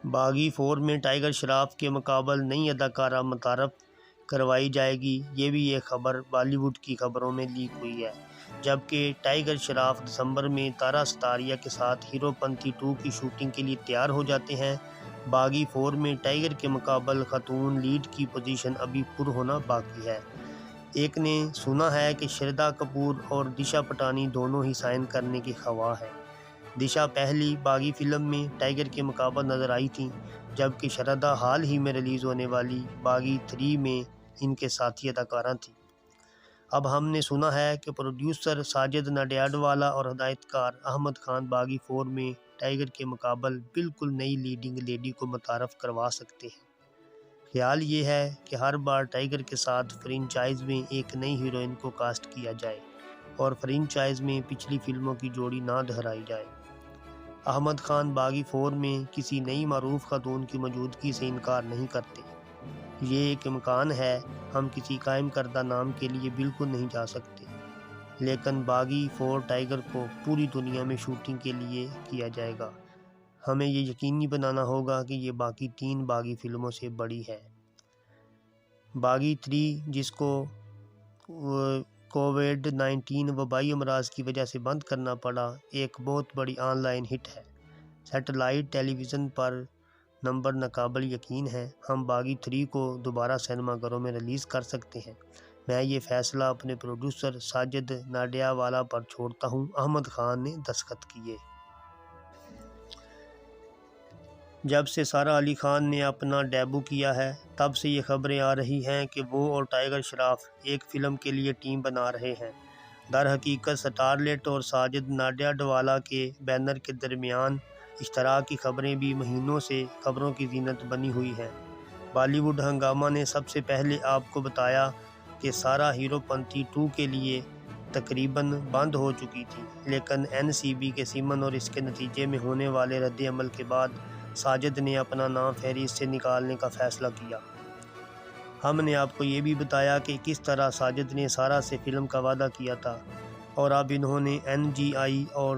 باغی 4 میں ٹائیگر شراف کے مقابل نئی اداکارہ متعارف کروائی جائے گی، یہ بھی ایک خبر بالی ووڈ کی خبروں میں لیک ہوئی ہے، جبکہ ٹائیگر شراف دسمبر میں تارا ستاریا کے ساتھ ہیرو پنتی 2 کی شوٹنگ کے لیے تیار ہو جاتے ہیں۔ باغی 4 میں ٹائیگر کے مقابل خاتون لیڈ کی پوزیشن ابھی پر ہونا باقی ہے۔ ایک نے سنا ہے کہ شردا کپور اور دشا پٹانی دونوں ہی سائن کرنے کی خواہاں ہیں۔ دشا پہلی باغی فلم میں ٹائیگر کے مقابل نظر آئی تھیں، جبکہ شردا حال ہی میں ریلیز ہونے والی باغی 3 میں ان کے ساتھی اداکارہ تھیں۔ اب ہم نے سنا ہے کہ پروڈیوسر ساجد نڈیاڈوالا اور ہدایت کار احمد خان باغی 4 میں ٹائیگر کے مقابل بالکل نئی لیڈنگ لیڈی کو متعارف کروا سکتے ہیں۔ خیال یہ ہے کہ ہر بار ٹائیگر کے ساتھ فرنچائز میں ایک نئی ہیروئن کو کاسٹ کیا جائے اور فرنچائز میں پچھلی فلموں کی جوڑی نہ دہرائی جائے۔ احمد خان باغی 4 میں کسی نئی معروف خاتون کی موجودگی سے انکار نہیں کرتے۔ یہ ایک امکان ہے، ہم کسی قائم کردہ نام کے لیے بالکل نہیں جا سکتے، لیکن باغی 4 ٹائیگر کو پوری دنیا میں شوٹنگ کے لیے کیا جائے گا۔ ہمیں یہ یقینی بنانا ہوگا کہ یہ باقی 3 باغی فلموں سے بڑی ہے۔ باغی 3، جس کو کووڈ-19 وبائی امراض کی وجہ سے بند کرنا پڑا، ایک بہت بڑی آن لائن ہٹ ہے۔ سیٹلائٹ ٹیلی ویژن پر نمبر ناقابل یقین ہے۔ ہم باغی 3 کو دوبارہ سینما گھروں میں ریلیز کر سکتے ہیں۔ میں یہ فیصلہ اپنے پروڈیوسر ساجد ناڈیاوالا پر چھوڑتا ہوں۔ احمد خان نے دستخط کیے۔ جب سے سارا علی خان نے اپنا ڈیبو کیا ہے، تب سے یہ خبریں آ رہی ہیں کہ وہ اور ٹائیگر شراف ایک فلم کے لیے ٹیم بنا رہے ہیں۔ در حقیقت سٹارلٹ اور ساجد ناڈیاڈوالا کے بینر کے درمیان اشتراک کی خبریں بھی مہینوں سے خبروں کی زینت بنی ہوئی ہیں۔ بالی ووڈ ہنگامہ نے سب سے پہلے آپ کو بتایا کہ سارا ہیرو پنتی 2 کے لیے تقریباً بند ہو چکی تھی، لیکن NCB کے سمن اور اس کے نتیجے میں ہونے والے رد عمل کے بعد ساجد نے اپنا نام فہرست سے نکالنے کا فیصلہ کیا۔ ہم نے آپ کو یہ بھی بتایا کہ کس طرح ساجد نے سارا سے فلم کا وعدہ کیا تھا، اور اب انہوں نے NGI اور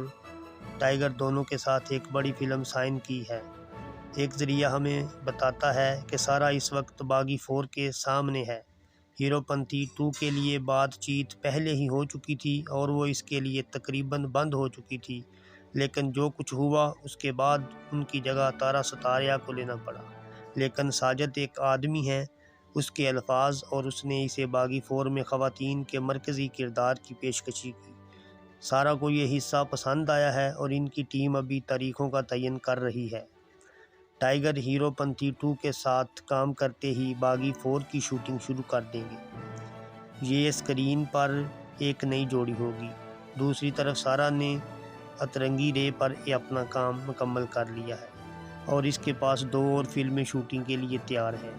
ٹائیگر دونوں کے ساتھ ایک بڑی فلم سائن کی ہے۔ ایک ذریعہ ہمیں بتاتا ہے کہ سارا اس وقت باغی 4 کے سامنے ہے۔ ہیرو پنتی 2 کے لیے بات چیت پہلے ہی ہو چکی تھی اور وہ اس کے لیے تقریباً بند ہو چکی تھی، لیکن جو کچھ ہوا اس کے بعد ان کی جگہ تارا ستاریا کو لینا پڑا۔ لیکن ساجد ایک آدمی ہے، اس کے الفاظ، اور اس نے اسے باغی 4 میں خواتین کے مرکزی کردار کی پیشکشی کی۔ سارا کو یہ حصہ پسند آیا ہے اور ان کی ٹیم ابھی تاریخوں کا تعین کر رہی ہے۔ ٹائیگر ہیرو پنتی 2 کے ساتھ کام کرتے ہی باغی 4 کی شوٹنگ شروع کر دیں گے۔ یہ اسکرین پر ایک نئی جوڑی ہوگی۔ دوسری طرف سارا نے اترنگی رے پر اپنا کام مکمل کر لیا ہے اور اس کے پاس 2 اور فلمیں شوٹنگ کے لیے تیار ہیں۔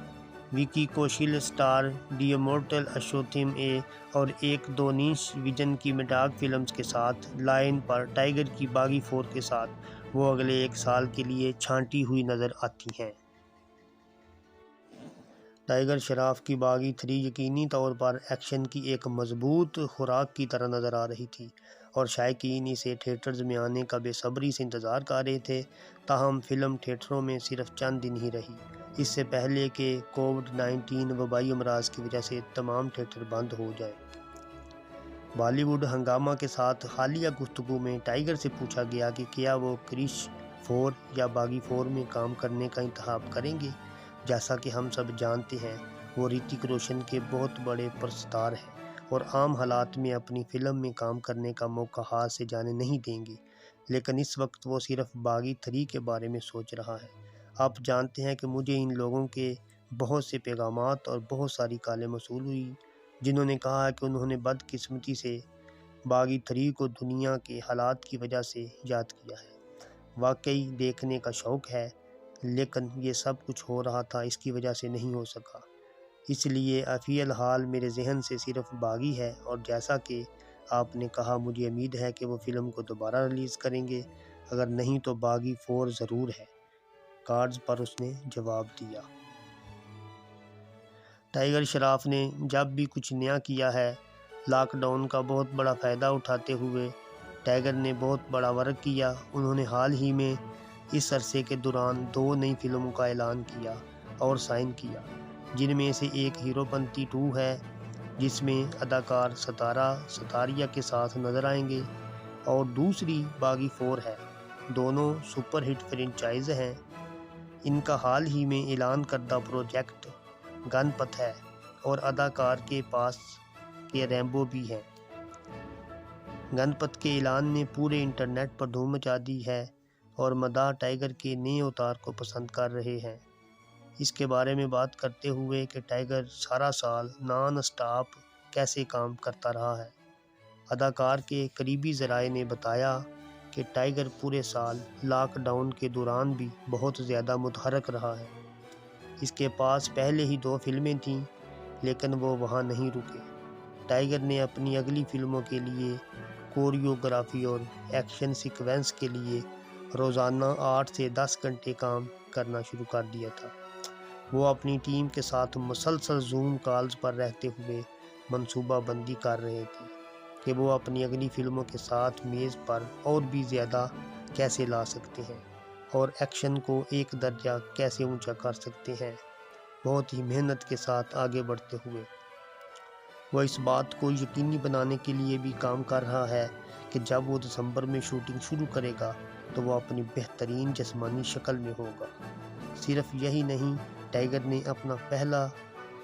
وکی کوشل سٹار دی امورٹل اشوتھم اے اور ایک دونیش ویژن کی میڈاگ فلمز کے ساتھ لائن پر ٹائیگر کی باغی 4 کے ساتھ وہ اگلے 1 سال کے لیے چھانٹی ہوئی نظر آتی ہیں۔ ٹائیگر شراف کی باغی 3 یقینی طور پر ایکشن کی ایک مضبوط خوراک کی طرح نظر آ رہی تھی، اور شائقین اسے تھیٹرز میں آنے کا بے صبری سے انتظار کر رہے تھے۔ تاہم فلم تھیٹروں میں صرف چند دن ہی رہی، اس سے پہلے کہ کووڈ-19 وبائی امراض کی وجہ سے تمام تھیٹر بند ہو جائے۔ بالی ووڈ ہنگامہ کے ساتھ حالیہ گفتگو میں ٹائیگر سے پوچھا گیا کہ کیا وہ کرش 4 یا باغی 4 میں کام کرنے کا انتخاب کریں گے۔ جیسا کہ ہم سب جانتے ہیں، وہ رتک روشن کے بہت بڑے پرستار ہیں اور عام حالات میں اپنی فلم میں کام کرنے کا موقع ہاتھ سے جانے نہیں دیں گے، لیکن اس وقت وہ صرف باغی 3 کے بارے میں سوچ رہا ہے۔ آپ جانتے ہیں کہ مجھے ان لوگوں کے بہت سے پیغامات اور بہت ساری کالیں موصول ہوئی جنہوں نے کہا کہ انہوں نے بدقسمتی سے باغی 3 کو دنیا کے حالات کی وجہ سے یاد کیا ہے۔ واقعی دیکھنے کا شوق ہے، لیکن یہ سب کچھ ہو رہا تھا اس کی وجہ سے نہیں ہو سکا، اس لیے فی الحال میرے ذہن سے صرف باغی ہے، اور جیسا کہ آپ نے کہا مجھے امید ہے کہ وہ فلم کو دوبارہ ریلیز کریں گے، اگر نہیں تو باغی 4 ضرور ہے، کارڈز پر اس نے جواب دیا۔ ٹائیگر شراف نے جب بھی کچھ نیا کیا ہے، لاک ڈاؤن کا بہت بڑا فائدہ اٹھاتے ہوئے ٹائیگر نے بہت بڑا ورک کیا۔ انہوں نے حال ہی میں اس عرصے کے دوران 2 نئی فلموں کا اعلان کیا اور سائن کیا، جن میں سے ایک ہیرو پنتی 2 ہے جس میں اداکار ستارہ ستاریہ کے ساتھ نظر آئیں گے، اور دوسری باغی 4 ہے۔ دونوں سپر ہٹ فرنچائز ہیں۔ ان کا حال ہی میں اعلان کردہ پروجیکٹ گن پت ہے، اور اداکار کے پاس کے ریمبو بھی ہیں۔ گن پت کے اعلان نے پورے انٹرنیٹ پر دھوم مچا دی ہے اور مداح ٹائیگر کے نئے اوتار کو پسند کر رہے ہیں۔ اس کے بارے میں بات کرتے ہوئے کہ ٹائیگر سارا سال نان اسٹاپ کیسے کام کرتا رہا ہے، اداکار کے قریبی ذرائع نے بتایا کہ ٹائیگر پورے سال لاک ڈاؤن کے دوران بھی بہت زیادہ متحرک رہا ہے۔ اس کے پاس پہلے ہی 2 فلمیں تھیں، لیکن وہ وہاں نہیں رکے۔ ٹائیگر نے اپنی اگلی فلموں کے لیے کوریوگرافی اور ایکشن سیکوینس کے لیے روزانہ 8 سے 10 گھنٹے کام کرنا شروع کر دیا تھا۔ وہ اپنی ٹیم کے ساتھ مسلسل زوم کالز پر رہتے ہوئے منصوبہ بندی کر رہے تھے کہ وہ اپنی اگلی فلموں کے ساتھ میز پر اور بھی زیادہ کیسے لا سکتے ہیں اور ایکشن کو ایک درجہ کیسے اونچا کر سکتے ہیں۔ بہت ہی محنت کے ساتھ آگے بڑھتے ہوئے وہ اس بات کو یقینی بنانے کے لیے بھی کام کر رہا ہے کہ جب وہ دسمبر میں شوٹنگ شروع کرے گا تو وہ اپنی بہترین جسمانی شکل میں ہوگا۔ صرف یہی نہیں، ٹائیگر نے اپنا پہلا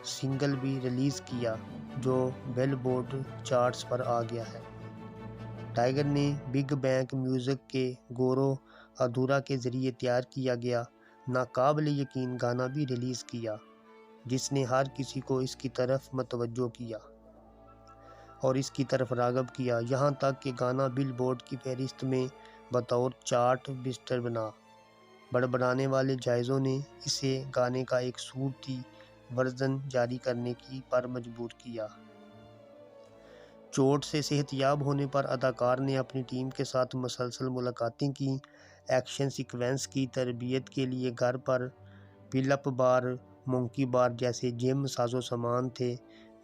سنگل بھی ریلیز کیا جو بیل بورڈ چارٹس پر آ گیا ہے۔ ٹائیگر نے بگ بینگ میوزک کے گورو ادھورا کے ذریعے تیار کیا گیا ناقابل یقین گانا بھی ریلیز کیا، جس نے ہر کسی کو اس کی طرف متوجہ کیا اور اس کی طرف راغب کیا، یہاں تک کہ گانا بل بورڈ کی فہرست میں بطور چارٹ بسٹر بنا۔ بڑبڑانے والے جائزوں نے اسے گانے کا ایک صوتی ورژن جاری کرنے پر مجبور کیا۔ چوٹ سے صحت یاب ہونے پر اداکار نے اپنی ٹیم کے ساتھ مسلسل ملاقاتیں کیں، ایکشن سیکوینس کی تربیت کے لیے گھر پر پل اپ بار، مونکی بار جیسے جم سازوسامان تھے۔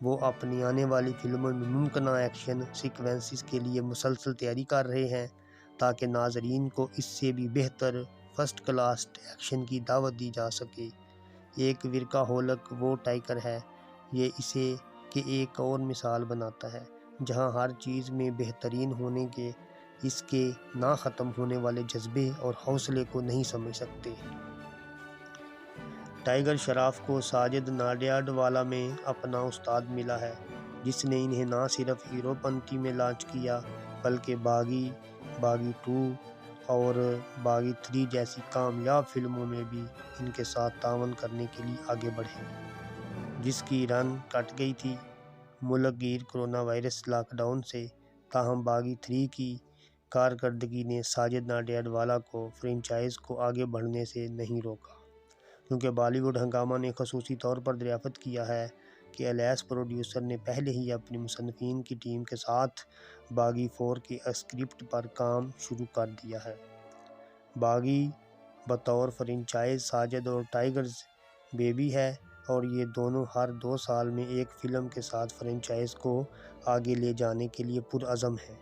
وہ اپنی آنے والی فلموں میں ممکنہ ایکشن سیکوینسز کے لیے مسلسل تیاری کر رہے ہیں تاکہ ناظرین کو اس سے بھی بہتر فرسٹ کلاس ایکشن کی دعوت دی جا سکے۔ ایک ورکا ہولک وہ ٹائیگر ہے، یہ اسے کہ ایک اور مثال بناتا ہے جہاں ہر چیز میں بہترین ہونے کے اس کے نہ ختم ہونے والے جذبے اور حوصلے کو نہیں سمجھ سکتے۔ ٹائیگر شراف کو ساجد ناڈیاڈوالا میں اپنا استاد ملا ہے، جس نے انہیں نہ صرف ہیرو پنتی میں لانچ کیا بلکہ باغی 2 اور باغی 3 جیسی کامیاب فلموں میں بھی ان کے ساتھ تعاون کرنے کے لیے آگے بڑھے، جس کی رن کٹ گئی تھی ملک گیر کورونا وائرس لاک ڈاؤن سے۔ تاہم باغی 3 کی کارکردگی نے ساجد ناڈیاڈوالا کو فرنچائز کو آگے بڑھنے سے نہیں روکا، کیونکہ بالی ووڈ ہنگامہ نے خصوصی طور پر دریافت کیا ہے کہ الیاس پروڈیوسر نے پہلے ہی اپنی مصنفین کی ٹیم کے ساتھ باغی 4 کے اسکرپٹ پر کام شروع کر دیا ہے۔ باغی بطور فرنچائز ساجد اور ٹائیگرز بیبی ہے، اور یہ دونوں ہر 2 سال میں ایک فلم کے ساتھ فرنچائز کو آگے لے جانے کے لیے پرعزم ہیں۔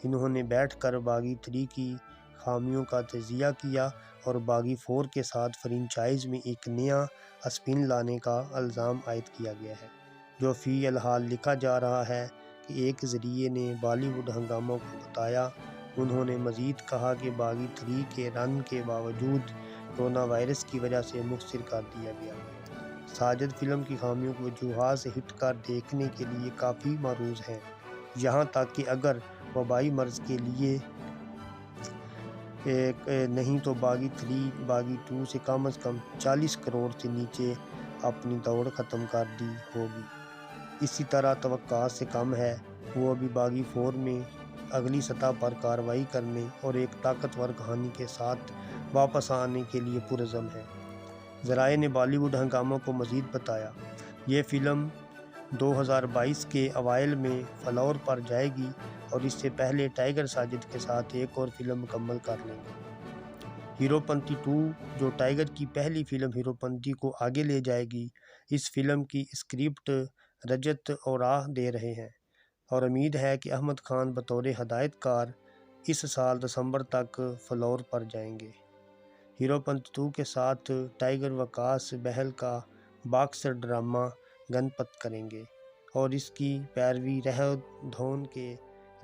انہوں نے بیٹھ کر باغی 3 کی خامیوں کا تجزیہ کیا اور باغی 4 کے ساتھ فرنچائز میں ایک نیا اسپن لانے کا الزام عائد کیا گیا ہے، جو فی الحال لکھا جا رہا ہے کہ ایک ذریعے نے بالی ووڈ ہنگامہ کو بتایا۔ انہوں نے مزید کہا کہ باغی 3 کے رن کے باوجود کورونا وائرس کی وجہ سے مؤخر کر دیا گیا۔ ساجد فلم کی خامیوں کو وجوہات سے ہٹ کر دیکھنے کے لیے کافی معروض ہیں، یہاں تک کہ اگر وبائی مرض کے لیے نہیں تو باغی 3 باغی 2 سے کم از کم 40 کروڑ سے نیچے اپنی دوڑ ختم کر دی ہوگی۔ اسی طرح توقعات سے کم ہے، وہ ابھی باغی 4 میں اگلی سطح پر کارروائی کرنے اور ایک طاقتور کہانی کے ساتھ واپس آنے کے لیے پرعزم ہے۔ ذرائع نے بالی ووڈ ہنگامہ کو مزید بتایا، یہ فلم 2022 کے اوائل میں فلور پر جائے گی اور اس سے پہلے ٹائیگر ساجد کے ساتھ ایک اور فلم مکمل کر لیں گے۔ ہیرو پنتی 2، جو ٹائیگر کی پہلی فلم ہیرو پنتی کو آگے لے جائے گی، اس فلم کی اسکرپٹ رجت اوراہ دے رہے ہیں اور امید ہے کہ احمد خان بطور ہدایت کار اس سال دسمبر تک فلور پر جائیں گے۔ ہیرو پنتی 2 کے ساتھ ٹائیگر وکاس بہل کا باکسر ڈرامہ گنپت کریں گے اور اس کی پیروی رہ دھون کے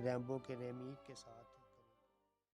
ریمبو کے ریمیک کے ساتھ